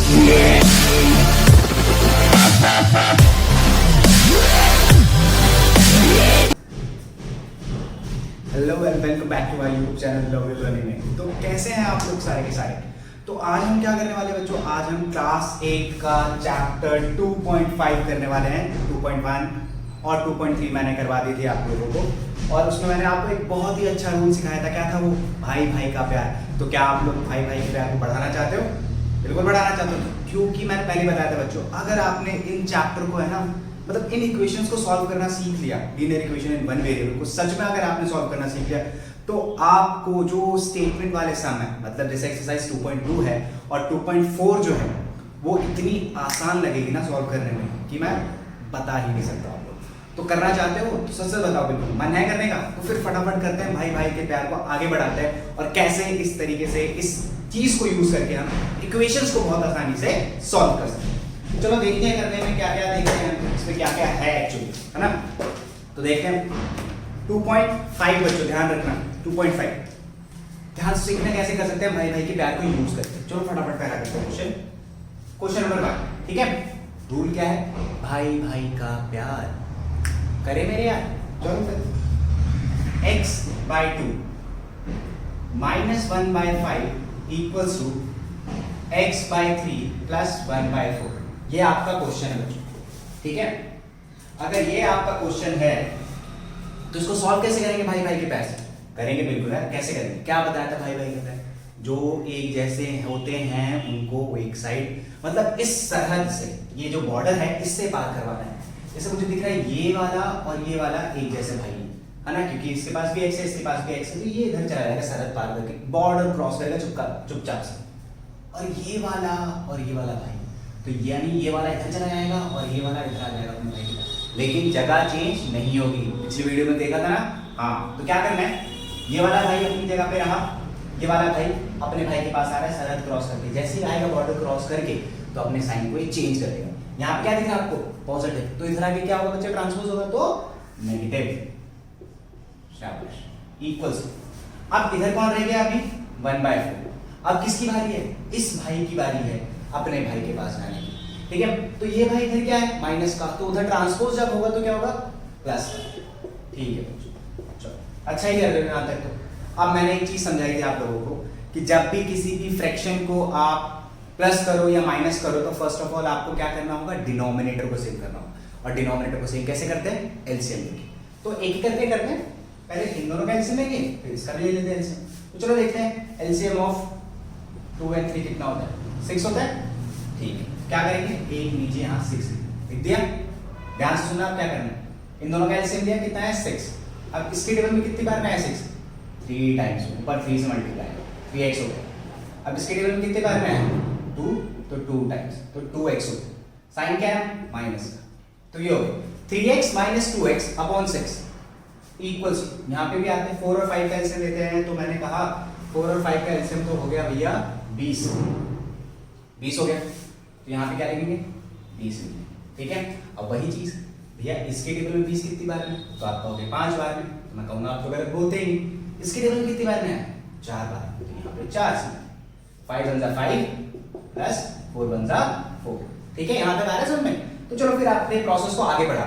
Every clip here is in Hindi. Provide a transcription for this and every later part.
Hello and welcome back to my YouTube channel love you learning. तो कैसे हैं आप लोग सारे के सारे। तो आज हम क्या करने वाले बच्चों, आज हम क्लास 8 का चैप्टर 2.5 करने वाले हैं। 2.1 और 2.3 मैंने करवा दी थी आप लोगों को, और उसमें मैंने आपको एक बहुत ही अच्छा रूल सिखाया था। क्या था वो? भाई भाई का प्यार। तो क्या आप लोग भाई भाई के प्यार को बढ़ाना चाहते हो? बिल्कुल बढ़ाना चाहते हो, क्योंकि मैंने पहले बताया था बच्चों, अगर आपने इन चैप्टर को है ना, मतलब इन इक्वेशंस को सॉल्व करना सीख लिया, linear equation in one variable को सच में अगर आपने सॉल्व करना सीख लिया, तो आपको जो स्टेटमेंट वाले सम है, मतलब जैसे एक्सरसाइज 2.2 है और 2.4 जो है, वो इतनी आसान लगेगी ना सॉल्व करने में कि मैं बता ही नहीं सकता आप लोग। तो करना चाहते हो तो सच सच बताओ, बिल्कुल मन है करने का, तो फिर फटाफट करते हैं, भाई भाई के प्यार को आगे बढ़ाते हैं और कैसे इस तरीके से इस चीज को यूज करके हम इक्वेशंस को बहुत आसानी से सॉल्व कर सकते हैं। चलो देखते हैं करने में क्या क्या, देखते हैं इसमें क्या क्या है एक्चुअली, है ना। तो देखते हैं 2.5 बच्चों ध्यान रखना, 2.5 ध्यान से सीखना कैसे कर सकते हैं भाई भाई के प्यार को यूज करके। चलो फटाफट पहला करते हैं क्वेश्चन नंबर 1। ठीक है, रूल क्या है? भाई भाई का प्यार करे मेरे यार। चलो फिर x/2 -1/5 इक्वल्स टू x/3 + 1/4। ये आपका क्वेश्चन है बच्चों, ठीक है। अगर ये आपका क्वेश्चन है तो इसको सॉल्व कैसे करेंगे? भाई भाई के प्यार से करेंगे, बिल्कुल है। कैसे करेंगे? क्या बताया था भाई भाई के प्यार? जो एक जैसे होते हैं उनको एक साइड, मतलब इस सरहद से, ये जो बॉर्डर है इससे पार करवाना है। जैसे मुझे दिख रहा है ये वाला और ये वाला एक जैसे भाई है ना, क्योंकि इसके पास भी x है, इसके पास भी x है, तो ये इधर चला जाएगा सरहद पार करके, बॉर्डर क्रॉस करेगा चुपचाप से। और ये वाला भाई, तो यानी ये वाला इधर चला जाएगा और ये वाला इधर आ जाएगा अपने भाई के पास, लेकिन जगह चेंज नहीं होगी। पिछली वीडियो में देखा था ना। हाँ, तो क्या करना है, ये वाला भाई अपनी जगह पे रहा, ये वाला भाई अपने भाई के पास आ रहा है सरहद क्रॉस करके। जैसे ही आएगा बॉर्डर क्रॉस करके तो अपने साइन को ये चेंज करेगा। यहाँ पे क्या दिख रहा है आपको? पॉजिटिव, तो इधर आके क्या होगा बच्चे? ट्रांसपोज होगा तो नेगेटिव। शाबाश, इक्वल्स। अब इधर कौन रह गया अभी? 1/4। अब किसकी बारी है? इस भाई की बारी है अपने भाई के पास जाने की, ठीक है। तो ये भाई इधर क्या है? माइनस का, तो उधर ट्रांसपोज जब होगा तो क्या होगा? प्लस। ठीक है, चलो अच्छा ही कर रहे हो यहाँ तक। तो अब मैंने एक चीज समझाई थी आप लोगों को कि जब भी किसी भी फ्रैक्शन को आप प्लस करो या माइनस करो, तो फर्स्ट ऑफ ऑल आपको क्या करना होगा? डिनोमिनेटर को सेव करना होगा। और डिनोमिनेटर को सेव कैसे करते हैं? एलसीएम लेके। तो एक ही करके करते हैं, पहले इन दोनों का एलसीएम लेंगे, फिर इसका भी ले लेते हैं एलसीएम। तो चलो देखते हैं एलसीएम ऑफ 2 और 3 कितना होता है? 6 होता है। ठीक है, क्या करेंगे? एक नीचे यहाँ 6 लिख दिया। ध्यान से सुनना, आप क्या करना है, इन दोनों का एलसीएम लिया, कितना है? 6। अब इसके टेबल में कितनी बार में है 6? 3 टाइम्स, ऊपर 3 से मल्टीप्लाई, 3x हो गया। अब इसके टेबल में कितने बार में है? 2, तो 2 टाइम्स, तो 2x हो गया। साइन क्या है? माइनस का, तो ये हो गया 3x - 2x अपॉन 6 इक्वल्स, यहाँ पे भी आते हैं 4 और 5 का एलसीएम लेते हैं। तो मैंने कहा 4 और 5 का एलसीएम तो हो गया भैया 20 हो गया। तो यहाँ पे क्या लिखेंगे? 20, ठीक है। अब वही चीज भैया इसके टेबल में 20 कितनी बार में? तो आप कहोगे 5 बार में, तो मैं कहूँगा आप तो गलत बोलते ही। इसके टेबल में कितनी बार में है? 4 बार, तो यहाँ पे 4 से 5 × 5 + 4 × 4, ठीक है। यहाँ तक आ रहा है समझ में? तो चलो फिर आपने प्रोसेस को आगे बढ़ा।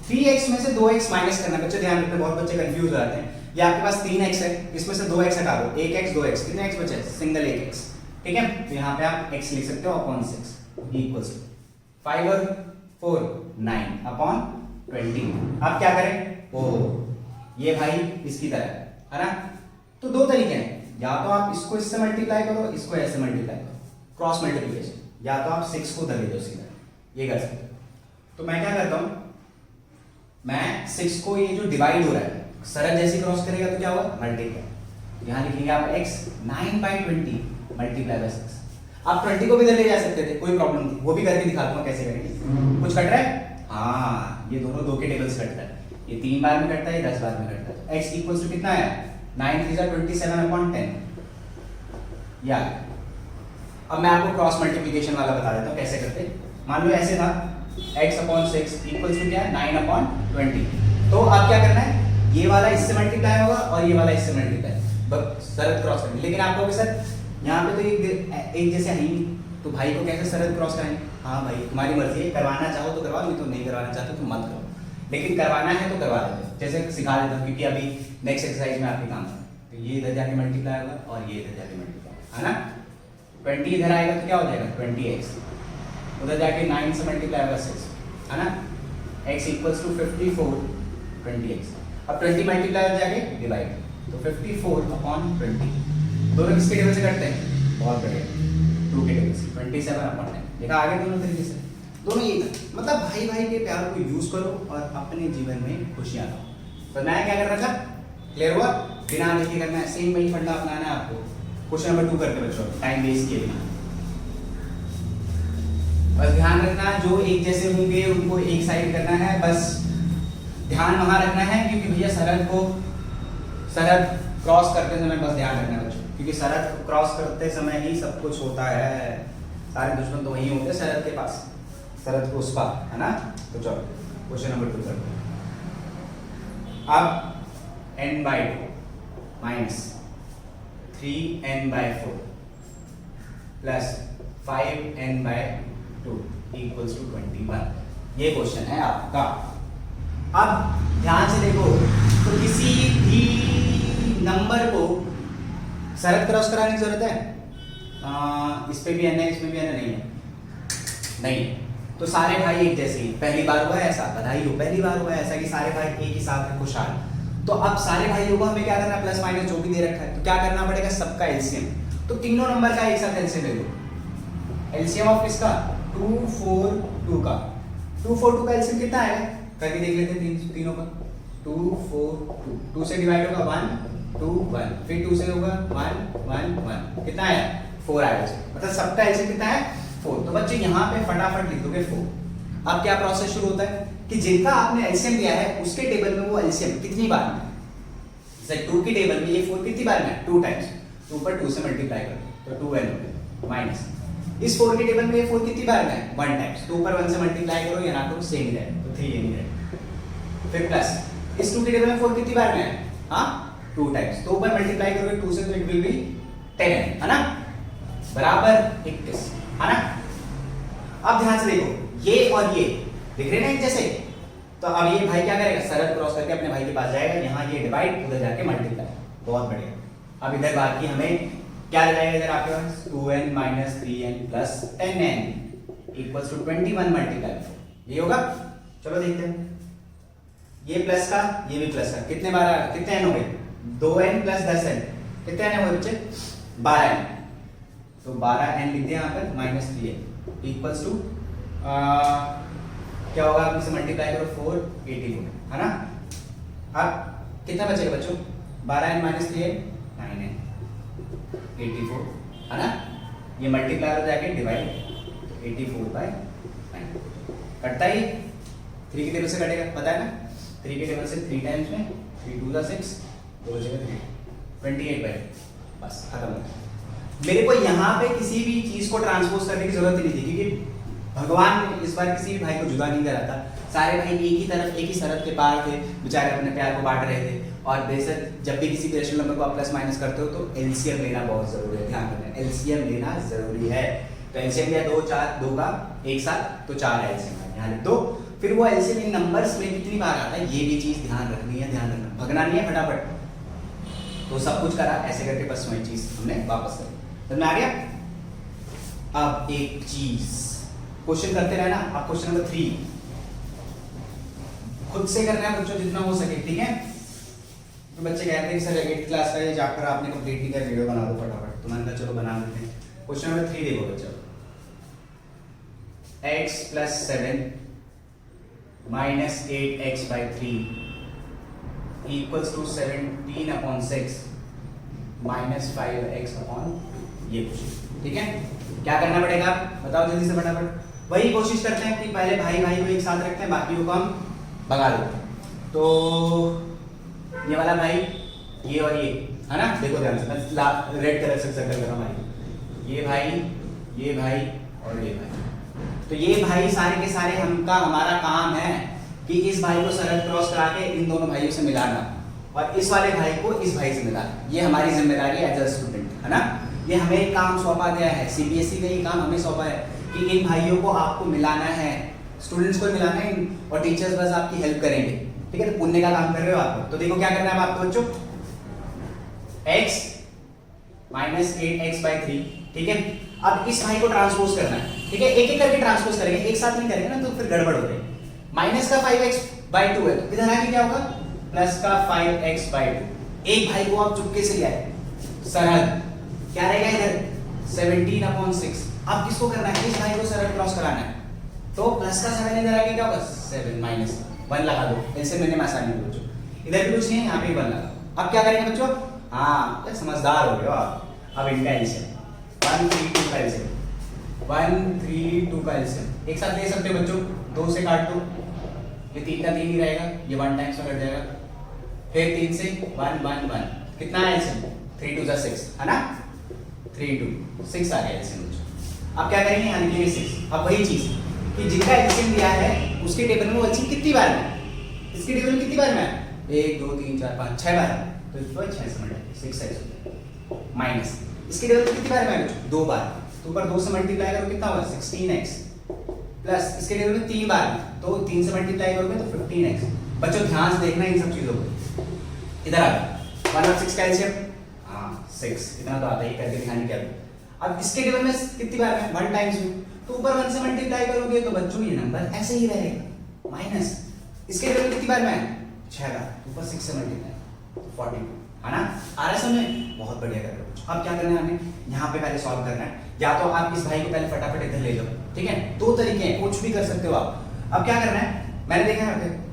3x में से 2x माइनस करना। बच्चे ध्यान रखना, बहुत बच्चे कंफ्यूज हो जाते हैं। ये आपके पास 3x है, इसमें से 2x हटा दो, 1x 2x, कितने x बचे? सिंगल 1x, ठीक है। तो यहाँ पे आप x लिख सकते हो अपॉन 6 इक्वल्स 5 और 4 9 अपॉन 20। अब क्या करें? ओ ये भाई इसकी तरह है ना। तो दो तरीके हैं, या तो आप इसको इससे मल्टीप्लाई करो, इसको ऐसे मल्टीप्लाई करो, क्रॉस मल्टीप्लिकेशन, या तो आप 6 को उधर ले दो सीधा, ये कर सकते हो। तो मैं क्या करता हूं, मैं 6 को, ये जो डिवाइड हो रहा है सरहद जैसे क्रॉस करेगा तो क्या होगा? मल्टीप्लाई। यहां लिखेंगे आप x 9/20 मल्टीप्लाई बाय 6। आप 20 को भी इधर ले जा सकते थे, कोई प्रॉब्लम नहीं, वो भी करके दिखाता हूं कैसे करेंगे। कुछ कट रहा है? हाँ, ये दोनों 2 के टेबल से कटता है, ये 3 बार में कटता है, ये 10 बार में कटता है। x इक्वल्स टू कितना है? 9 × 3 = 27/10। या अब मैं आपको क्रॉस मल्टीप्लिकेशन वाला बता देता हूँ कैसे करते। मान लो ऐसे था, x/6 इक्वल्स टू क्या है? 9/20। तो अब क्या करना है, ये वाला इससे मल्टीप्लाई होगा और ये वाला इससे मल्टीप्लाई, बस सरहद क्रॉस करनी। लेकिन आप लोगों के साथ यहाँ पे तो एक जैसे नहीं, तो भाई को कैसे सरहद क्रॉस कराएंगे? हाँ भाई तुम्हारी मर्जी है, करवाना चाहो तो करवाओ, नहीं तो नहीं करवाना चाहते तो मत करो, लेकिन करवाना है तो करवा देते, जैसे सिखा देता हूँ, क्योंकि अभी नेक्स्ट एक्सरसाइज में आपके काम है। तो ये इधर जाके मल्टीप्लाई होगा और ये इधर जाके मल्टीप्लाई, है ना। 20 इधर आएगा तो क्या हो जाएगा 20x, उधर जाके 9 से मल्टीप्लाई होगा 6, है ना। x equals to 54 20x। अब 20 मल्टीप्लाई हो जाके डिवाइड, तो 54 अपॉन 20, दोनों किसके टेबल से करते हैं? बहुत बढ़िया, 2 के टेबल से, 27 अपॉन 10। देखा आगे दोनों तरीके से, दोनों ये मतलब भाई भाई के प्यार को यूज करो और अपने जीवन में खुशियां लाओ। तो मैं क्या कर रहा था, क्लियर हुआ? बिना लिखे करना है, सेम वही फंडा अपनाना है आपको। क्वेश्चन नंबर 2 करते बच्चों, टाइम वेस्ट किए बिना। बस ध्यान रखना जो एक जैसे होंगे उनको एक साइड करना है, बस ध्यान वहां रखना है, क्योंकि भैया सरहद क्रॉस करते समय बस ध्यान रखना बच्चों, क्योंकि सरहद क्रॉस करते समय ही सब कुछ होता है, सारे दुश्मन तो वही होते हैं सरहद के पास, सरहद को उस पार, है ना। तो चलो क्वेश्चन नंबर 2 करते हैं। अब n/2 minus 3n/4 plus 5n/2 equals to 21, ये क्वेश्चन है आपका। अब ध्यान से देखो, तो किसी भी नंबर को सरहद क्रॉस कराने की जरूरत है? इस पे भी n है, इसमें भी n नहीं है, नहीं। तो सारे भाई एक जैसे ही, पहली बार हुआ है ऐसा, बधाई हो, पहली बार हुआ है ऐसा कि सारे भाई एक ही साथ हैं, खुशहाल। तो अब सारे भाइयों को हमें क्या करना है, प्लस माइनस जो भी दे रखा है, तो क्या करना पड़ेगा, सबका एलसीएम। तो तीनों नंबर का एक साथ एलसीएम ले लो। एलसीएम ऑफ किसका? 2 4 2 का। 2 4 2 का एलसीएम कितना आएगा, करके देख लेते हैं तीनों का। 2 4 2, 2 से डिवाइड होगा 1 2 1, फिर 2 से होगा 1 1 1, कितना आया 4 आएगा, मतलब सबका एलसीएम कितना है 4। तो बच्चे यहाँ पे फटाफट लिख दोगे 4। अब क्या प्रोसेस शुरू होता है कि जिनका आपने एलसीएम लिया है उसके टेबल में वो एलसीएम कितनी बार में, जैसे 2 की टेबल में ये 4 कितनी बार में, 2 टाइम्स, 2 पर 2 से मल्टीप्लाई करो तो 2n हो गया, माइनस इस 4 की टेबल में ये 4 कितनी बार में है, 1 टाइम्स, 2 पर 1 से मल्टीप्लाई करो या ना करो सेम ही रहेगा, तो 3 ही रहेगा। फिर प्लस इस 2 की टेबल में 4 कितनी बार में है, हाँ 2 टाइम्स, 2 पर मल्टीप्लाई करोगे 2 से तो इट विल बी 10n, है ना, बराबर 21, है ना। अब ध्यान से देखो, ये और ये दिख रहे ना एक जैसे, तो अब ये भाई क्या करेगा, सरहद क्रॉस करके अपने भाई के पास जाएगा, यहाँ ये डिवाइड, उधर जाके मल्टीप्लाई, बहुत बढ़िया। अब इधर बाकी हमें क्या जाएगा, इधर आपके पास 2n minus 3n plus 10n equals to 21 multiply 4, ये होगा। चलो देखते हैं, ये प्लस का ये भी प्लस का, कितने बार कितने n हो गए, 2n प्लस 10n, कितने n हो गए बच्चे, 12n, तो 12n लिख दिया यहाँ पर माइनस 3n इक्वल्स टू क्या होगा, आप इसे मल्टीप्लाई करो 4 84, है ना। अब कितना बचेगा बच्चों, 12n माइनस 3n 9n 84, है ना। ये मल्टीप्लाई हो जाके डिवाइड 84/9 कटता ही 3 के टेबल से कटेगा, पता है ना, 3 के टेबल से 3 टाइम्स में 3 2 6 तो बचेगा 28/, बस खत्म हो गया। मेरे को यहाँ पे किसी भी चीज को ट्रांसपोज करने की जरूरत ही नहीं थी, क्योंकि भगवान ने इस बार किसी भी भाई को जुदा नहीं करा था, सारे भाई एक ही तरफ एक ही सरहद के पार थे, बेचारे अपने प्यार को बांट रहे थे। और बेशक जब भी किसी रेशनल नंबर को आप प्लस माइनस करते हो तो एलसीएम लेना बहुत जरूरी है, ध्यान रखना एलसीएम लेना जरूरी है। तो एलसीएम लिया 2 4 2 का एक साथ तो 4 है एलसीएम, यहाँ लिख दो। फिर वो एलसीएम इन नंबर्स में कितनी बार आता है ये भी चीज ध्यान रखनी है, ध्यान रखना, भगना नहीं है फटाफट। तो सब कुछ करा ऐसे करके, बस वही चीज हमने वापस करी, समझ में आ गया। अब एक चीज क्वेश्चन करते रहना। अब क्वेश्चन नंबर 3 खुद से करना है बच्चों जितना हो सके, ठीक है। तो बच्चे कहते हैं कि सर 8th क्लास का ये चैप्टर आपने कंप्लीट नहीं किया, वीडियो बना दो फटाफट, तो मैंने कहा चलो बना देते हैं। क्वेश्चन नंबर 3 देखो बच्चों, x plus 7 minus 8x/3 equals to 17/6 minus 5x/, ये क्वेश्चन, ठीक है। क्या करना पड़ेगा बताओ जल्दी से फटाफट। वही कोशिश करते हैं कि पहले भाई भाई को एक साथ रखते हैं, बाकी को हम भगा देते हैं। तो ये वाला भाई, ये और ये, है ना, देखो ध्यान से, मैं रेड कलर से सर्कल कर रहा हूँ भाई, ये भाई और ये भाई। तो ये भाई सारे के सारे हमारा काम है कि इस भाई को सरहद क्रॉस करा के इन दोनों भाइयों से मिलाना और इस वाले भाई को इस भाई से मिलाना, ये हमारी जिम्मेदारी एज अ स्टूडेंट, है ना। ये हमें काम सौंपा गया है, सीबीएसई का ये काम हमें सौंपा है कि इन भाइयों को आपको मिलाना है, स्टूडेंट्स को मिलाना है और टीचर्स बस आपकी हेल्प करेंगे। ठीक है, तो पुण्य का काम कर रहे हो आप। तो देखो क्या करना है आपको बच्चों, x माइनस 8x/3। ठीक है, अब इस भाई को ट्रांसपोज करना है। ठीक है, एक एक करके ट्रांसपोज करेंगे, एक साथ नहीं करेंगे ना तो फिर गड़बड़ हो गई। माइनस का 5x/2 है तो इधर आके क्या होगा, प्लस का 5x/2। एक भाई को आप चुपके से ले आए, सरल क्या रहेगा इधर 17/6। अब किसको करना है, इस भाई को सरल क्रॉस कराना है, तो प्लस का 7 इधर आके क्या होगा 7 माइनस 1 लगा दो, ऐसे मैंने आसानी में बच्चों, इधर भी कुछ नहीं है, यहाँ पे 1 लगा। अब क्या करेंगे बच्चों, हाँ समझदार हो गए हो आप। अब इनका एलसीएम 1 3 2 का एलसीएम 1 3 2 का एलसीएम एक साथ ले सकते हो बच्चों, 2 से काट दो, ये 3 का 3 ही रहेगा, ये 1 टाइम्स में कट जाएगा, फिर 3 से 1 1 1, कितना है एलसीएम 3 2 6 है ना, 3 2 6 आ गया एलसीएम बच्चों। अब क्या करेंगे, यहाँ लिखेंगे 6। अब वही चीज कि जिनका एलसीएम दिया है उसके टेबल में वो एलसीएम कितनी बार में, इसके टेबल में कितनी बार में है, 1 2 3 4 5 6 बार, तो इसको 6 से मल्टीप्लाई 6x माइनस इसके टेबल में कितनी बार में है बच्चों, 2 बार, तो ऊपर 2 से मल्टीप्लाई करो कितना होगा 16x, प्लस इसके टेबल में 3 बार, तो 3 से मल्टीप्लाई करोगे तो 15x। बच्चों ध्यान से देखना इन सब चीजों को, इधर आ 1 और 6 का एलसीएम, हाँ 6, इतना तो आता ही, करके दिखाने क्या। अब इसके टेबल में कितनी बार में 1 टाइम्स में, तो ऊपर 1 से मल्टीप्लाई करोगे तो बच्चों ये नंबर ऐसे ही रहेगा, माइनस इसके टेबल में कितनी बार में है 6 बार, ऊपर 6 से मल्टीप्लाई 42 है ना, आ रहा है समझ, बहुत बढ़िया कर रहे हो। अब क्या करना है हमें, यहाँ पे पहले सॉल्व करना है, या तो आप इस भाई को पहले फटाफट इधर ले लो, ठीक है, 2 तरीके हैं, कुछ भी कर सकते हो आप। अब क्या करना है, मैंने देखा है,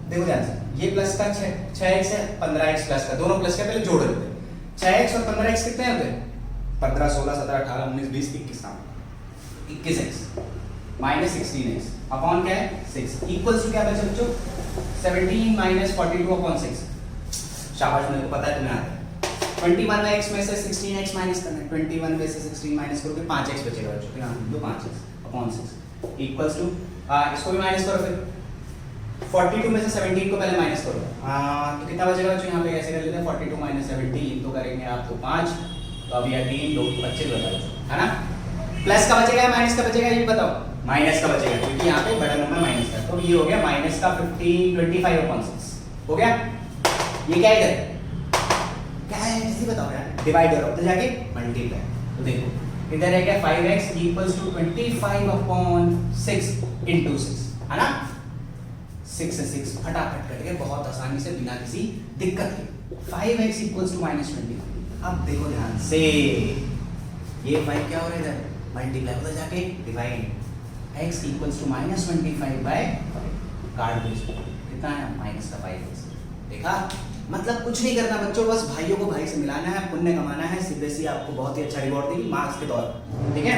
देखो ध्यान से, ये प्लस का 6x है, 15x प्लस का, दोनों प्लस का पहले जोड़ देते हैं, 6x और 15x कितने होते हैं, 15 16 17 18 19 20 21 21x माइनस 16x अपॉन क्या है 6 इक्वल्स टू क्या बचा बच्चों 17 माइनस 42/6। शाबाश, मेरे को पता है तुम्हें आता है। 21 में x में से 16x माइनस करना है, 21 में से 16 माइनस करोगे 5x बचेगा बच्चों, तो यहाँ दो 5x अपॉन 6 इक्वल्स टू, इसको भी माइनस करो, फिर 42 में से 17 को पहले माइनस करो, तो कितना बचेगा बच्चों, यहाँ पे कैसे कर लेते हैं 42 माइनस 17 तो करेंगे आप तो 5, तो अब यह 3 2 25 बचा है ना, प्लस का बचेगा या माइनस का बचेगा ये बताओ, माइनस का बचेगा क्योंकि यहाँ पे बड़ा नंबर माइनस का, तो ये हो गया माइनस का 25/6 हो गया। ये क्या है इधर क्या है जल्दी बताओ यार, डिवाइड करो तो जाके मल्टीप्लाई, तो देखो इधर है क्या 5x इक्वल्स टू 25/6 into 6 है ना, 6 से 6 फटाफट कट गए बहुत आसानी से बिना किसी दिक्कत के, 5x इक्वल्स टू -20। अब देखो ध्यान से, ये 5 क्या हो रहा है इधर मल्टीप्लाई, उधर जाके डिवाइड, x इक्वल्स टू -25/5 काट दो, कितना है माइनस का 5x। देखा, मतलब कुछ नहीं करना बच्चों, बस भाइयों को भाई से मिलाना है, पुण्य कमाना है, सीबीएसई आपको बहुत ही अच्छा रिवॉर्ड देगी मार्क्स के तौर पर, ठीक है।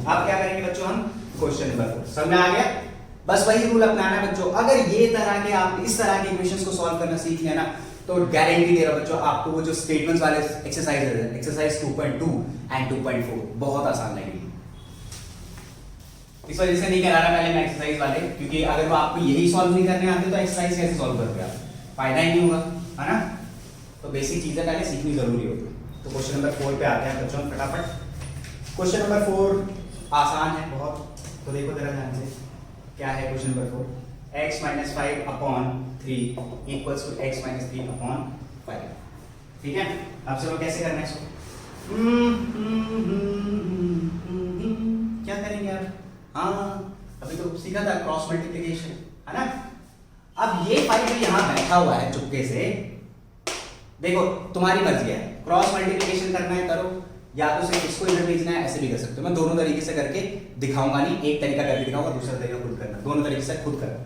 अब क्या करेंगे बच्चों, हम क्वेश्चन नंबर 4 समझ में आ गया, बस वही रूल अपनाना है बच्चों। अगर ये तरह के आप इस तरह के इक्वेशंस को सॉल्व करना सीख लिया ना, तो गारंटी दे रहा बच्चों आपको वो जो स्टेटमेंट्स वाले एक्सरसाइज है, एक्सरसाइज 2.2 एंड 2.4 बहुत आसान लगेगी। इस वजह से नहीं करा रहा पहले मैं एक्सरसाइज वाले, क्योंकि अगर वो आपको यही सॉल्व नहीं करने आते तो एक्सरसाइज कैसे सॉल्व करोगे आप, फायदा ही नहीं होगा, है ना। तो बेसिक चीजें पहले सीखनी जरूरी होती है। तो क्वेश्चन नंबर 4 पे आते हैं बच्चों फटाफट। क्वेश्चन नंबर 4 आसान है बहुत, तो देखो जरा ध्यान से, क्या है question number 4, x - 5/3 equals to x - 3/5, ठीक है। अब चलो कैसे करना है इसको, क्या करेंगे आप, हाँ अभी तो सीखा था क्रॉस मल्टीप्लिकेशन, है ना। अब ये 5 जो यहाँ बैठा हुआ है चुपके से, देखो तुम्हारी मर्जी है, क्रॉस मल्टीप्लिकेशन करना है करो, या तो सिर्फ इसको इधर भेजना है, ऐसे भी कर सकते हो। मैं दोनों तरीके से करके दिखाऊंगा, नहीं एक तरीका करके दिखाऊंगा, दूसरा तरीका खुद करना, दोनों तरीके से खुद करना।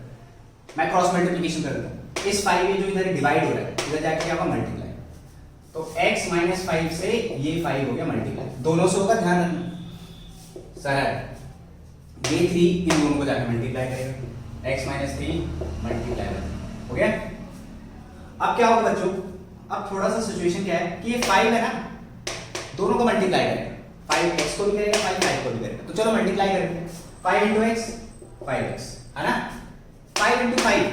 मैं क्रॉस मल्टीप्लिकेशन करता हूँ, इस 5 जो इधर डिवाइड हो रहा है, इधर जाके क्या होगा मल्टीप्लाई, तो x - 5 से ये 5 हो गया मल्टीप्लाई, दोनों से होगा, ध्यान रखना सर, ये 3 इन दोनों को जाके मल्टीप्लाई करेगा, x - 3 मल्टीप्लाई हो गया। अब क्या होगा बच्चों, अब थोड़ा सा सिचुएशन क्या है कि ये 5 है ना, दोनों को मल्टीप्लाई करेगा, 5 x को भी करेगा, 5 को भी करेगा, तो चलो मल्टीप्लाई करते हैं, 5 × x 5x है ना, 5 × 5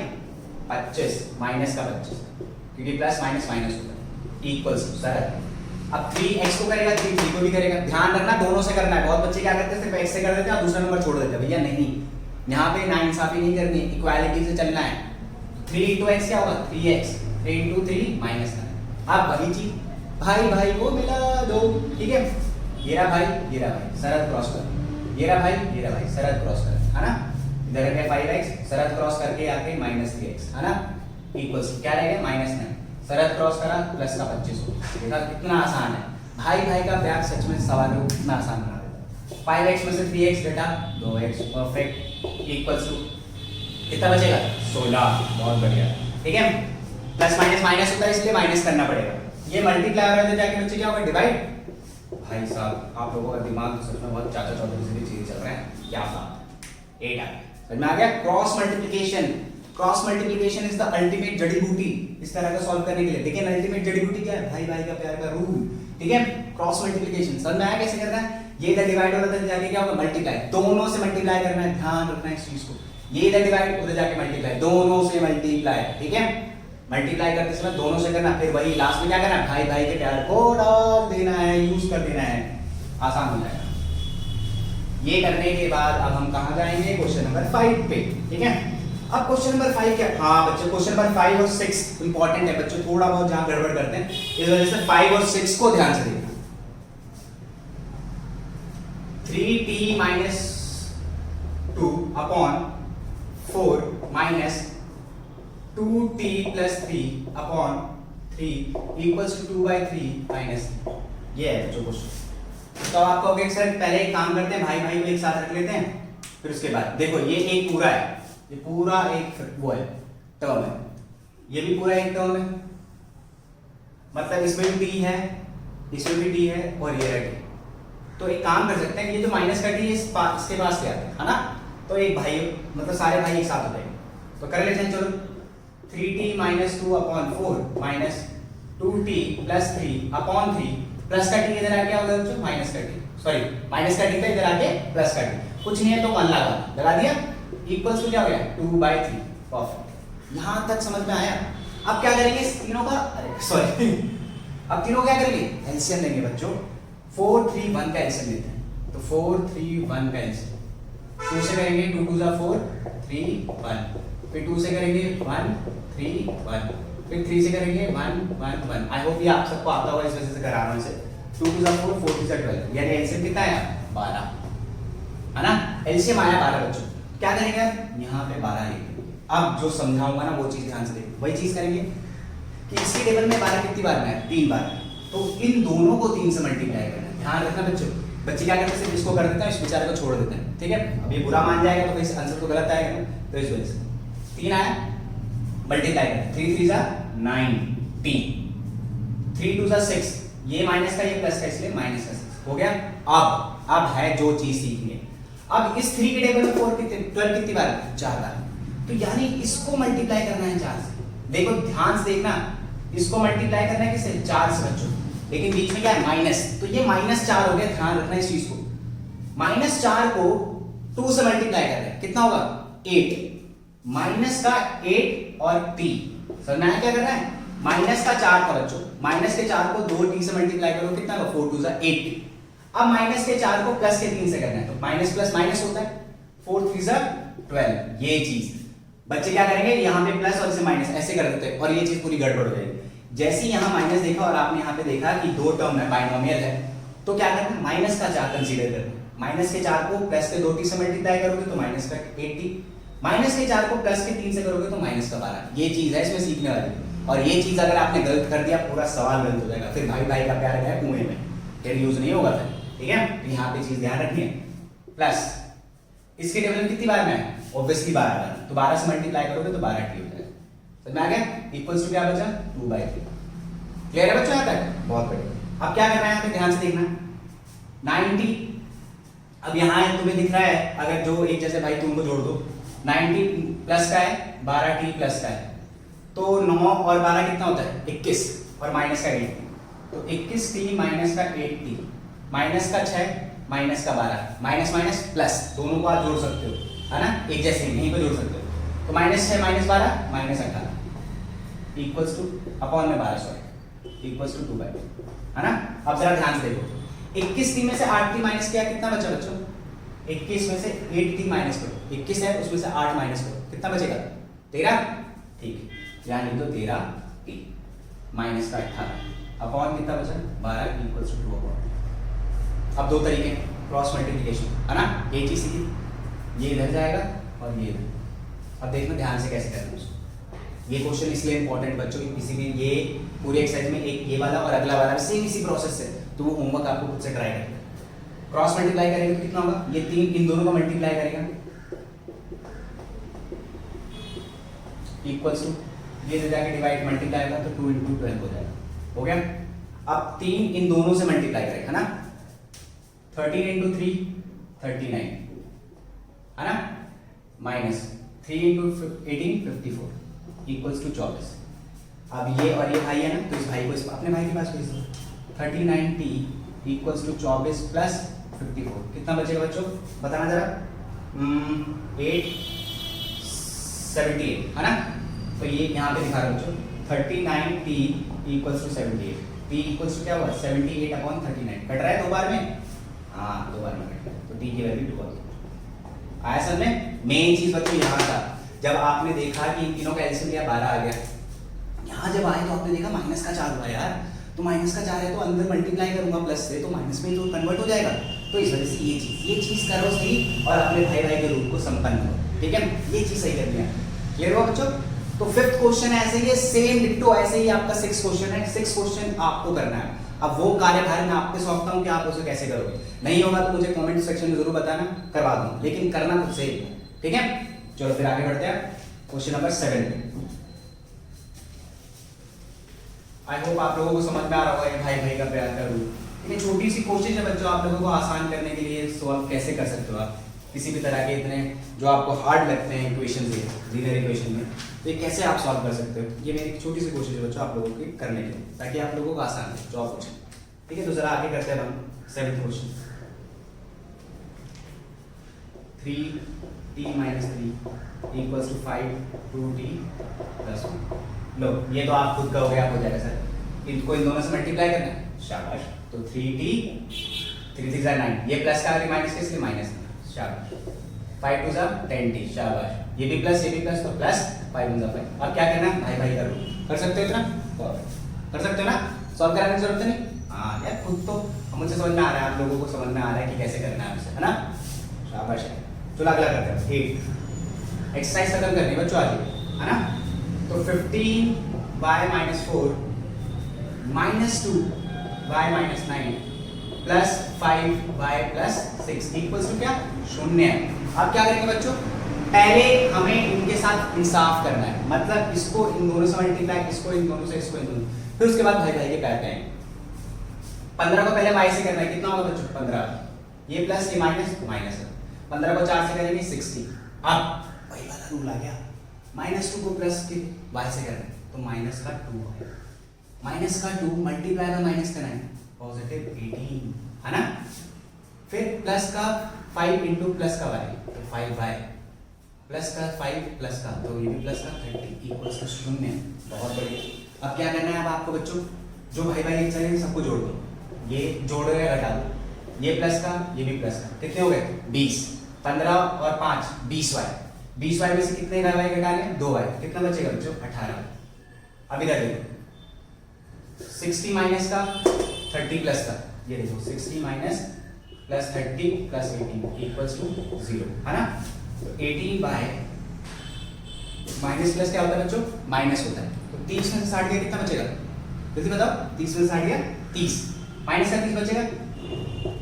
25 माइनस का 25, क्योंकि प्लस माइनस माइनस होता है, इक्वल्स सर। अब 3x को करेगा 3 को भी करेगा। ध्यान रखना दोनों से करना है। बहुत बच्चे क्या करते हैं सिर्फ x से कर देते हैं और दूसरा नंबर छोड़ देते हैं। भैया नहीं, यहाँ पे नाइंसाफी नहीं करनी है, इक्वालिटी से चलना है। 3 into x क्या होगा 3x, 3 into 3 माइनस का। अब वही चीज भाई भाई को मिला दो, ठीक है। ये रहा भाई, ये रहा भाई, सरहद क्रॉस कर। ये रहा भाई, ये रहा भाई, सरहद क्रॉस कर, है ना। इधर है 5x, सरहद क्रॉस करके आके -3x, है ना, इक्वल्स क्या रहेगा -9। सरहद क्रॉस करा प्लस का 25। देखा कितना आसान है भाई भाई का प्यार, सच में सवाल को कितना आसान बना देता है। 5x में से 3x बेटा 2x, परफेक्ट, इक्वल्स टू कितना बचेगा 16। बहुत बढ़िया, ठीक है। प्लस माइनस माइनस होता है इसलिए माइनस करना पड़ेगा। ये मल्टीप्लाई हो रहा है तो जाके बच्चे क्या होगा डिवाइड। भाई साहब आप लोगों का दिमाग तो सच में बहुत चाचा चौधरी से भी चीजें चल रहे हैं, क्या बात। 8 आ गया, समझ में आ गया। Cross multiplication, cross multiplication is the ultimate जड़ी बूटी इस तरह का सॉल्व करने के लिए। देखिए अल्टीमेट जड़ी बूटी क्या है, भाई भाई का प्यार का रूल, ठीक है। क्रॉस मल्टीप्लिकेशन समझ में आया कैसे करना है। ये इधर डिवाइड हो रहा था जाके क्या होगा मल्टीप्लाई, दोनों से मल्टीप्लाई करना है, ध्यान रखना है इस चीज को। ये इधर डिवाइड उधर जाके मल्टीप्लाई, दोनों से मल्टीप्लाई, ठीक है। मल्टीप्लाई करते समय दोनों से करना, फिर वही लास्ट में क्या करना है, भाई भाई के प्यार को डाल देना है, यूज कर देना है, आसान हो जाएगा। ये करने के बाद अब हम कहां जाएंगे, क्वेश्चन नंबर 5 पे, ठीक है। अब क्वेश्चन नंबर 5 क्या, हाँ बच्चों क्वेश्चन नंबर 5 और 6 इंपॉर्टेंट है बच्चों, थोड़ा बहुत जहां गड़बड़ करते हैं इस वजह से 5 और 6 को ध्यान से देखना। 3t - 2 upon 4 minus 2t + 3 upon 3 equals to 2/3 minus, ये है बच्चों क्वेश्चन। तो आप कहोगे सर पहले एक काम करते हैं, भाई भाई को एक साथ रख लेते हैं, फिर उसके बाद देखो ये एक पूरा है, ये पूरा एक वो है टर्म है, ये भी पूरा एक टर्म है, मतलब इसमें भी t है, इसमें भी t है और ये है t। तो एक काम कर सकते हैं, ये जो माइनस का t इसके पास ले आते हैं, है ना। तो एक भाई मतलब सारे भाई एक साथ हो जाएंगे, तो कर लेते हैं चलो। 3t - 2 upon 4 minus 2t + 3 upon 3 plus का t इधर आ गया उधर जो माइनस का t, सॉरी माइनस का t था इधर आके प्लस का t, कुछ नहीं है तो 1 लगा दिया, इक्वल्स टू क्या हो गया 2/3, परफेक्ट। यहां तक समझ में आया। अब क्या करेंगे इस तीनों का, सॉरी अब तीनों क्या करेंगे, एलसीएम लेंगे बच्चों। 4 3 1 का एलसीएम लेते हैं, तो 4 3 1 का एलसीएम 2 से करेंगे, 2 2 4 3 1, फिर 2 से करेंगे 1 3 1, फिर 3 से करेंगे 1 1 1। आई होप ये आप सबको आता होगा, इस वजह से करा रहा हूं इसे। 2 2 4 4 2 12, यानी एलसीएम कितना आया 12, है ना। एलसीएम आया 12 बच्चों। क्या करेंगे यहाँ पे 12 लिखेंगे। अब जो समझाऊंगा ना वो चीज ध्यान से देखो, वही चीज करेंगे कि इसके टेबल में 12 कितनी बार में है, 3 बार है, तो इन दोनों को 3 से मल्टीप्लाई करना है। ध्यान रखना बच्चों, बच्चे क्या करते हैं सिर्फ इसको कर देते हैं, इस बेचारे को छोड़ देते हैं, ठीक है। अब ये बुरा मान जाएगा तो फिर आंसर तो गलत आएगा ना, तो इस वजह से 3 आया, मल्टीप्लाई करें, 3 3 9 t, 3 2 6, ये माइनस का ये प्लस का इसलिए माइनस का 6 हो गया। अब है जो चीज सीखनी है, अब इस 3 के टेबल में 4 कितने 12 कितनी बार 4 बार, तो यानी इसको मल्टीप्लाई करना है 4 से। देखो ध्यान से देखना, इसको मल्टीप्लाई करना है किससे 4 से बच्चों, लेकिन बीच में क्या है माइनस, तो ये -4 हो गया, ध्यान रखना इस चीज को। -4 को 2 से मल्टीप्लाई कर रहे हैं, कितना होगा 8, माइनस का 8 और t, सर मैं क्या करना है माइनस का 4 का बच्चों, माइनस के 4 को 2t से मल्टीप्लाई करो, कितना होगा 4 2 8। अब माइनस के 4 को प्लस के 3 से करना है, तो माइनस प्लस माइनस होता है, 4 3 12। ये चीज बच्चे क्या करेंगे, यहाँ पे प्लस और इसे माइनस ऐसे कर देते हैं और ये चीज पूरी गड़बड़ हो जाएगी। जैसे ही यहाँ माइनस देखा और आपने यहाँ पे देखा कि 2 टर्म है, बाइनोमियल है, तो क्या करना है माइनस का 4 कंसीडर करना। माइनस के 4 को प्लस के 2t से मल्टीप्लाई करोगे तो माइनस का 8t, माइनस के 4 को प्लस के 3 से करोगे तो माइनस का 12। ये चीज है इसमें सीखने वाली, और ये चीज अगर आपने गलत कर दिया पूरा सवाल गलत हो जाएगा, फिर भाई भाई का प्यार गया कुएं में, फिर यूज नहीं होगा फिर, ठीक है। तो यहाँ पे चीज ध्यान रखनी है। प्लस इसके टेबल में कितनी बार में है, ऑब्वियसली 12 बार, तो 12 से मल्टीप्लाई करोगे तो 12t हो जाएगा, समझ में आ गया। इक्वल्स टू क्या बचा 2/3। क्लियर है बच्चों यहाँ तक, बहुत बढ़िया। अब क्या करना है यहाँ पे ध्यान से देखना, 90, अब यहाँ तुम्हें दिख रहा है, अगर जो एक जैसे भाई तुमको जोड़ दो, 90 प्लस का है 12t प्लस का है, तो 9 और 12 कितना होता है 21, और माइनस का 8, तो 21t माइनस का 8t, माइनस का 6 माइनस का 12, माइनस माइनस प्लस, दोनों को आप जोड़ सकते हो, है ना, एक जैसे यहीं पे जोड़ सकते हो। तो -6 -12 -18 इक्वल्स टू अपॉन में 12, सॉरी इक्वल्स टू 2/2, है ना। अब जरा ध्यान से देखो, 21t में से 8t माइनस किया, कितना बचा बच्चों? 21 में से 8t माइनस करो, 21 है उसमें से 8 माइनस करो, कितना बचेगा? 13। ठीक है, यानी तो 13t माइनस का 18 अपॉन कितना बचा? 12 इक्वल्स टू 2 अपॉन। अब दो तरीके हैं क्रॉस मल्टीप्लिकेशन, है ना। एक ही सीधी, ये इधर जाएगा और ये इधर। अब देखना ध्यान से कैसे करना है उसको। ये क्वेश्चन इसलिए इंपॉर्टेंट बच्चों की, किसी भी ये पूरे एक्सरसाइज में एक ये वाला और अगला वाला सेम इसी प्रोसेस से, तो वो होमवर्क आपको खुद से ट्राई करना है। क्रॉस मल्टीप्लाई करेंगे तो कितना होगा? ये 3 इन दोनों को मल्टीप्लाई करेगा इक्वल्स टू, ये दे जाके डिवाइड मल्टीप्लाई होगा तो 2 × 12 हो जाएगा। हो गया। अब 3 इन दोनों से मल्टीप्लाई करेगा, है ना। 13 × 3 39, है ना, माइनस 3 × 18 54 इक्वल्स टू 24। अब ये और ये भाई है ना, तो इस भाई को अपने भाई के पास भेज दो। 39t इक्वल्स टू 24 प्लस 54, कितना बचेगा बच्चों? बताना जरा। 878, है ना। तो ये यहाँ पे दिखा रहा हूँ बच्चों, 39t equals to 78, t equals to क्या हुआ? 78 अपॉन 39। कट रहा है दो बार में? हाँ, दो बार में कट रहा है, तो t की वैल्यू 2 आ गई। आया समझ में? मेन चीज बच्चों यहाँ था, जब आपने देखा कि इन तीनों का एलसीएम लिया 12 आ गया, यहाँ जब आए तो आपने देखा माइनस का 4 हुआ यार, तो माइनस का 4 है तो अंदर मल्टीप्लाई करूंगा प्लस से, तो माइनस में तो कन्वर्ट हो जाएगा। तो इस वजह से ये चीज करो सही और अपने भाई भाई के रूप को संपन्न करो, ठीक है। ये चीज सही करनी है। क्लियर हुआ बच्चों? तो 5th क्वेश्चन ऐसे ही सेम डिट्टो, ऐसे ही आपका 6th क्वेश्चन है। 6th क्वेश्चन आपको करना है। अब वो कार्यभार मैं आप पे सौंपता हूँ कि आप उसे कैसे करोगे। नहीं होगा तो मुझे कमेंट सेक्शन में जरूर बताना, करवा दूंगा, लेकिन करना खुद से ही, ठीक है। चलो फिर आगे बढ़ते हैं क्वेश्चन नंबर 7 पे। आई होप आप लोगों को समझ में आ रहा होगा भाई भाई का प्यार का रूप। ये छोटी सी कोशिश है बच्चों आप लोगों को आसान करने के लिए, सॉल्व कैसे कर सकते हो आप किसी भी तरह के इतने जो आपको हार्ड लगते हैं इक्वेशन से, लीनियर इक्वेशन में, तो ये कैसे आप सॉल्व कर सकते हो। ये मेरी छोटी सी कोशिश है बच्चों आप लोगों की करने के लिए, ताकि आप लोगों को आसान हो जो आप पूछें, ठीक है। तो जरा आगे करते हैं हम 7th question. 3t - 3 equals to 5 2t + 1। लो, ये तो आप खुद कहोगे आप हो जाएगा सर, इनको इन दोनों से मल्टीप्लाई करना है, शाबाश। तो 3t 3 3 9, ये प्लस का आगे माइनस किसलिए माइनस, शाबाश। 5 2 10t, शाबाश। ये भी प्लस तो प्लस 5 2 5। अब क्या करना है? भाई भाई का रूप कर सकते हो इतना, कर सकते हो ना, सॉल्व कराने की जरूरत नहीं। हाँ यार, खुद तो मुझे समझ में आ रहा है, आप लोगों को समझ में आ रहा है कि कैसे करना है उसे, है ना, शाबाश। चलो अगला करते हैं 8। एक्सरसाइज खत्म करनी है बच्चों आज, है ना। तो 15y - 4 -2y - 9 plus 5y + 6 equals to क्या? 0 है। अब क्या करेंगे बच्चों? पहले हमें इनके साथ इंसाफ करना है, मतलब इसको इन दोनों से मल्टीप्लाई, इसको इन दोनों से, इसको इन दोनों, फिर उसके बाद भाई भाई के प्यार करेंगे। 15 को पहले y से करना है, कितना होगा बच्चों? 15, ये प्लस ये माइनस है। 15 को 4 से करेंगे 60। अब वही वाला रूल आ गया, -2 को प्लस के y से करना है, तो माइनस का 2 है। माइनस का 2 मल्टीप्लाई का माइनस का 9 पॉजिटिव 18, है ना। फिर प्लस का 5 इंटू प्लस का y, तो 5y प्लस का 5 प्लस का, तो ये भी प्लस का 30 इक्वल्स टू 0। बहुत बढ़िया। अब क्या करना है अब आपको बच्चों? जो भाई भाई एक चाहिए सबको जोड़ दो, ये जोड़ रहे घटा दो, ये प्लस का ये भी प्लस का, कितने हो गए? 20। 15 और 5 20y, 20y में से कितने y घटाने? 2y, कितना बचेगा बच्चों? 18। अब इधर देखो, 60 माइनस का 30 प्लस का, ये देखो 60 minus plus 30 plus 18 equals to 0, है ना। तो 18 माइनस प्लस क्या होता है बच्चों? माइनस होता है। तो 30 में से 60 गया, कितना बचेगा? जल्दी बताओ, 30 में से 60 गया 30, माइनस का 30 बचेगा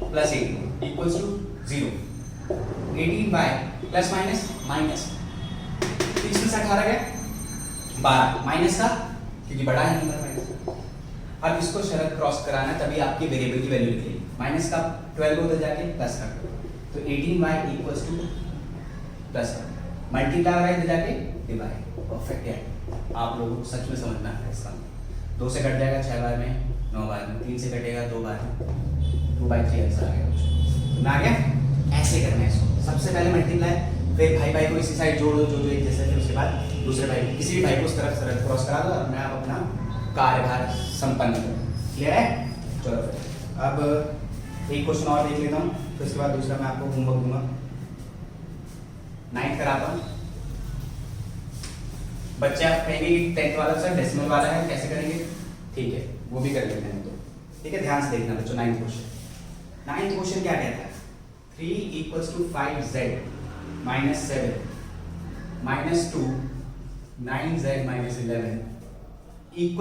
plus 18 equals to 0। 18 plus minus minus 30 में से 18 गया 12, माइनस का क्योंकि बड़ा है नंबर माइनस। अब इसको शरत क्रॉस कराना, तभी आपकी वेरिएबल की वैल्यू निकलेगी। माइनस का 12 उधर जाके प्लस कर दो, तो 18y इक्वल्स टू प्लस का मल्टीप्लाई हो रहा है इधर जाके डिवाइड। परफेक्ट है, आप लोगों को सच में समझना है इसका। 2 से कट जाएगा 6 बार में, 9 बार में, 3 से कटेगा 2 बार में, 2/3 आंसर आ गया कुछ ना आ गया। ऐसे करना है इसको, सबसे पहले मल्टीप्लाई, फिर भाई भाई को इसी साइड जोड़ दो जो एक जैसे, फिर उसके बाद दूसरे भाई किसी भी भाई को उस तरफ क्रॉस करा दो, और मैं आप अपना कार्यभार संपन्न करो। क्लियर है? चलो फिर अब एक क्वेश्चन और देख लेता हूँ, फिर उसके बाद दूसरा मैं आपको होमवर्क दूंगा। 9th कराता हूँ। बच्चे आप कहेंगे कि 10th वाला सर डेसिमल वाला है, कैसे करेंगे? ठीक है, वो भी कर लेते हैं। तो ठीक है, ध्यान से देखना बच्चों। 9th क्वेश्चन क्या कहता है? 3 = 5z - 7 - 2 9z - 11 =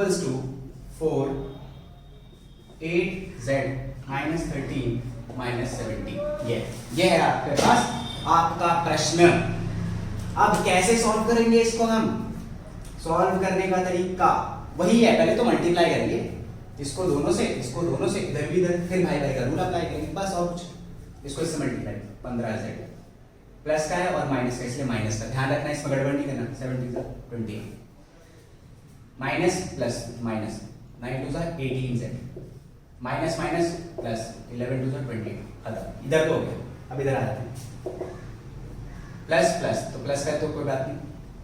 4 8z - 13 - 17। ये है आपके पास आपका प्रश्न। अब कैसे सॉल्व करेंगे इसको? हम सॉल्व करने का तरीका वही है, पहले तो मल्टीप्लाई करेंगे इसको दोनों से, इधर भी इधर, फिर भाई भाई का रूल अप्लाई करेंगे, बस। और कुछ, इसको इससे मल्टीप्लाई 15z प्लस का है और माइनस का, इसलिए माइनस का ध्यान रखना, इसमें गड़बड़ नहीं करना। 7 × 20 minus plus minus 9 × 18z minus minus plus 11 × 20 खत्म। इधर तो हो गया, अब इधर आ जाते हैं। प्लस प्लस तो प्लस का तो कोई बात नहीं,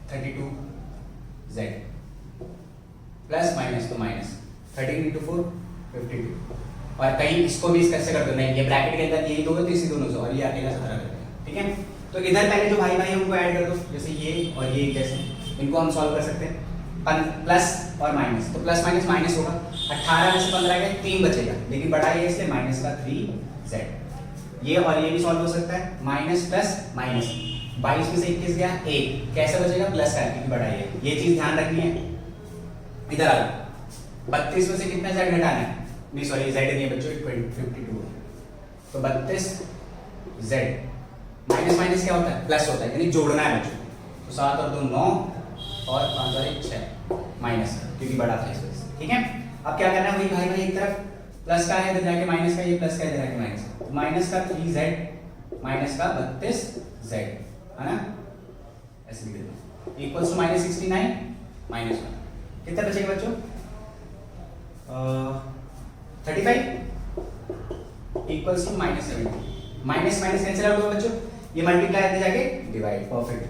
32z प्लस माइनस तो माइनस 13 × 4 52। और कहीं इसको भी कैसे कर दो, नहीं ये ब्रैकेट के अंदर यही दोगे तो इसी दोनों से, और ये अकेला से हरा कर देगा। ठीक है, तो इधर पहले जो भाई भाई है उनको ऐड कर दो, जैसे ये और ये, जैसे इनको हम सॉल्व कर सकते हैं। प्लस और माइनस, तो प्लस माइनस माइनस होगा। 18 में से 15 गए, 3 बचेगा, लेकिन बड़ा है इसलिए माइनस का 3z। ये और ये भी सॉल्व हो सकता है। माइनस प्लस माइनस 22 में से 21 गया 1, कैसे बचेगा? प्लस का, क्योंकि बड़ा है। ये चीज ध्यान रखनी है। इधर आ 32 में से कितना z घटाना है? नहीं सॉरी, z नहीं है बच्चों, 52 है। तो 32z माइनस माइनस क्या होता है? प्लस होता है, यानी जोड़ना है बच्चों। तो 7 और 2 9 और 5 और 1 6 माइनस, क्योंकि बड़ा था इस वजह से। ठीक है, अब क्या करना है? वही भाई भाई एक तरफ प्लस का है, इधर जाके माइनस का, ये प्लस का इधर जाके माइनस का। तो माइनस का 3z माइनस का 32z, है ना? ऐसे लिख देना इक्वल्स टू -69 -1। कितना बचेगा बच्चों? 35 equals to -70। Minus minus cancel out होगा बच्चों, ये मल्टीप्लाई करके जाके डिवाइड। परफेक्ट।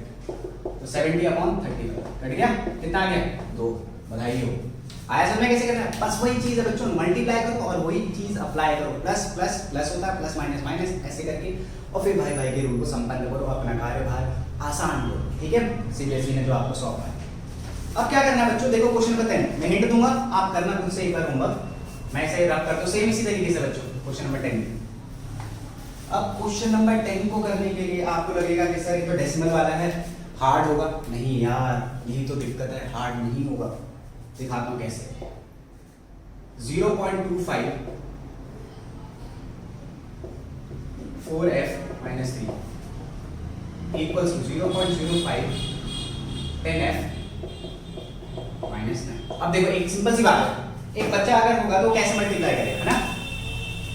तो 70/35 कट गया। कितना आ गया? 2। बधाई हो। आया समझ में कैसे करना है? बस वही चीज है बच्चों, मल्टीप्लाई करो और वही चीज अप्लाई करो। प्लस प्लस प्लस होता है, प्लस माइनस माइनस, ऐसे करके और फिर भाई भाई के रूल को संपन्न करो, अपना कार्यभार आसान करो। ठीक है, सीबीएसई ने जो आपको सौंपा है। अब क्या करना है बच्चों? देखो क्वेश्चन बताएं, मैं हिंट दूंगा, आप करना खुद से एक बार होमवर्क। मैं इसे रब करता हूं सेम इसी तरीके से बच्चों। Question number 10। अब क्वेश्चन नंबर 10 को करने के लिए आपको लगेगा कि सर ये तो डेसिमल वाला है, हार्ड होगा। नहीं यार, यही तो दिक्कत है, हार्ड नहीं होगा। दिखाता हूं कैसे। 0.25 4f - 3 equals to 0.05 10f - 9। अब देखो एक सिंपल सी बात है, एक बच्चा अगर होगा तो कैसे मल्टीप्लाई करेगा, है ना?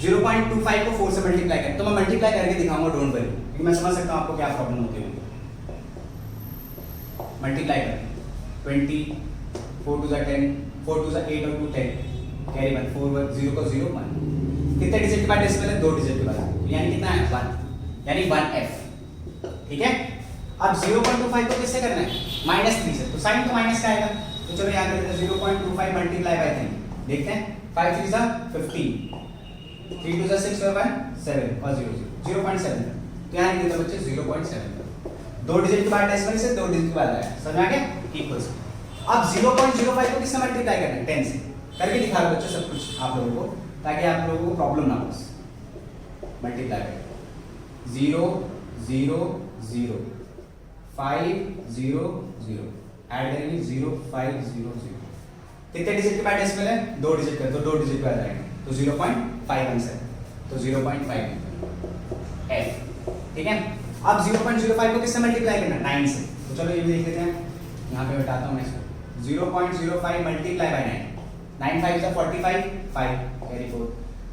0.25 को 4 से मल्टीप्लाई करें, तो मैं मल्टीप्लाई करके दिखाऊंगा, डोंट वरी, क्योंकि मैं समझ सकता हूं आपको क्या प्रॉब्लम होती होगी। मल्टीप्लाई करें 20 4 2 10 4 2 8 और 2 10 कैरी 1 4 0 को 0 1। कितने डिजिट के बाद डेसिमल है? 2 डिजिट के बाद, यानी कितना है? 1, यानी 1f। ठीक है, अब 0.25 को किससे करना है? -3 से, तो साइन तो माइनस का आएगा। तो चलो याद करते हैं 0.25 मल्टीप्लाई बाय 3, देखते हैं। 5 3 15 3 2 6 और 1 7 और 0 0.7। तो यहाँ लिख देते बच्चे 0.7। 2 डिजिट के बाद डेसिमल से 2 डिजिट के बाद आया, समझ आ गया? इक्वल्स। अब 0.05 को किससे मल्टीप्लाई करना है? 10 से। करके दिखा दो बच्चों सब कुछ आप लोगों को, ताकि आप लोगों को प्रॉब्लम ना हो। मल्टीप्लाई करें 0 0 0 5 0 0, ऐड करेंगे 0 5 0 0। कितने डिजिट के बाद डेसिमल है? 2 डिजिट का, तो 2 डिजिट के बाद आएंगे, तो 0.5 आंसर, तो 0.5 f। ठीक है, अब 0.05 को किससे मल्टीप्लाई करना है? 9 से। तो चलो ये भी देख लेते हैं, यहाँ पे बताता हूँ मैं इसको। 0.05 मल्टीप्लाई बाय 9, 9 5 is 45 5 कैरी 4,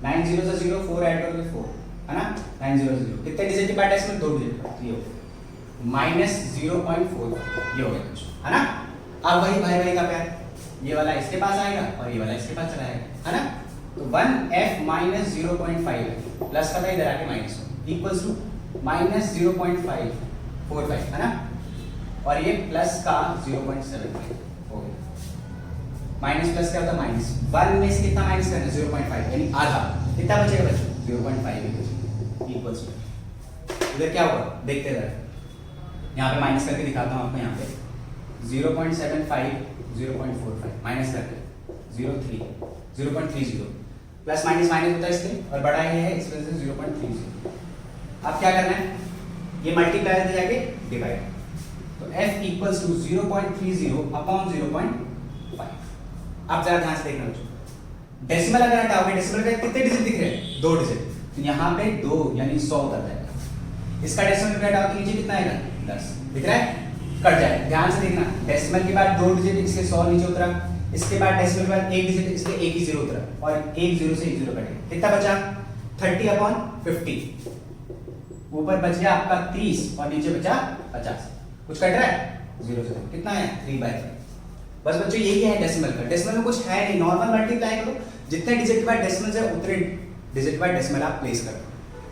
9 0 से 0 4 ऐड करोगे 4, है ना? 9 0 से 0 कितने डिजिट के बाद डेसिमल? 2 डिजिट, तो ये हो -0.4, ये हो गया कुछ, है ना? अब वही भाई भाई का प्यार, ये वाला इसके पास आएगा और ये वाला इसके पास चला जाएगा, है ना? तो 1f - 0.5 प्लस का इधर आके माइनस इक्वल्स टू -0.545, है ना? और ये प्लस का 0.75 हो गया। माइनस प्लस क्या होता है माइनस, 1 में से कितना माइनस करना है 0.5 यानी आधा, कितना बचेगा बच्चों 0.5 ही बचेगा इक्वल्स टू, इधर क्या होगा देखते रहे, यहाँ पे माइनस करके दिखाता हूँ आपको, यहाँ पे 0.75 0.45 माइनस करके 0.30 प्लस माइनस माइनस होता है इसलिए, और बड़ा ये है इस वजह से 0.30। अब क्या करना है, ये मल्टीप्लाई से जाके डिवाइड, तो f इक्वल्स टू 0.30 अपॉन 0.5। अब जरा ध्यान से देखना बच्चों, डेसिमल अगर हटाओगे, डेसिमल का कितने डिजिट दिख रहे हैं 2 डिजिट, तो यहाँ पे 2 यानी 100 उतर जाएगा, इसका डेसिमल हटाओ तो नीचे कितना आएगा 10, दिख रहा है कट जाएगा। ध्यान से देखना, डेसिमल के बाद 2 डिजिट इसके 100 नीचे उतरा, इसके बाद डेसिमल के बाद 1 डिजिट इसके 1 ही 0 उतरा, और 1 0 से 1 0 कटे, कितना बचा 30 अपॉन 50, ऊपर बच गया आपका 30 और नीचे बचा 50, कुछ कट रहा है 0 से, कितना है 3/5। बस बच्चों यही है डेसिमल का, डेसिमल में कुछ है नहीं, नॉर्मल मल्टीप्लाई करो, जितने डिजिट के बाद डेसिमल है उतने डिजिट के बाद डेसिमल आप प्लेस करो,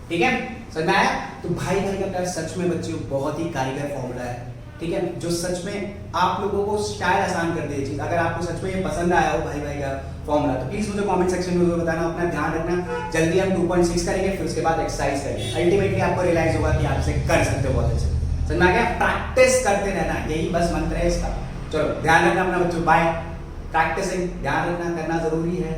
ठीक है समझ में आया। तो भाई भाई का प्यार सच में बच्चों बहुत ही कारीगर फॉर्मूला है, ठीक है, जो सच में आप लोगों को शायद आसान कर दे ये चीज। अगर आपको सच में ये पसंद आया हो भाई भाई का फॉर्मूला, तो प्लीज मुझे कमेंट सेक्शन में बताना, अपना ध्यान रखना। जल्दी हम 2.6 करेंगे, फिर उसके बाद एक्सरसाइज करेंगे, अल्टीमेटली आपको रियलाइज होगा कि आप इसे कर सकते हो बहुत अच्छे। समझ में आ गया, प्रैक्टिस करते रहना, यही बस मंत्र है इसका। चलो ध्यान रखना अपना बच्चों, बाय, प्रैक्टिसिंग ध्यान रखना, करना जरूरी है।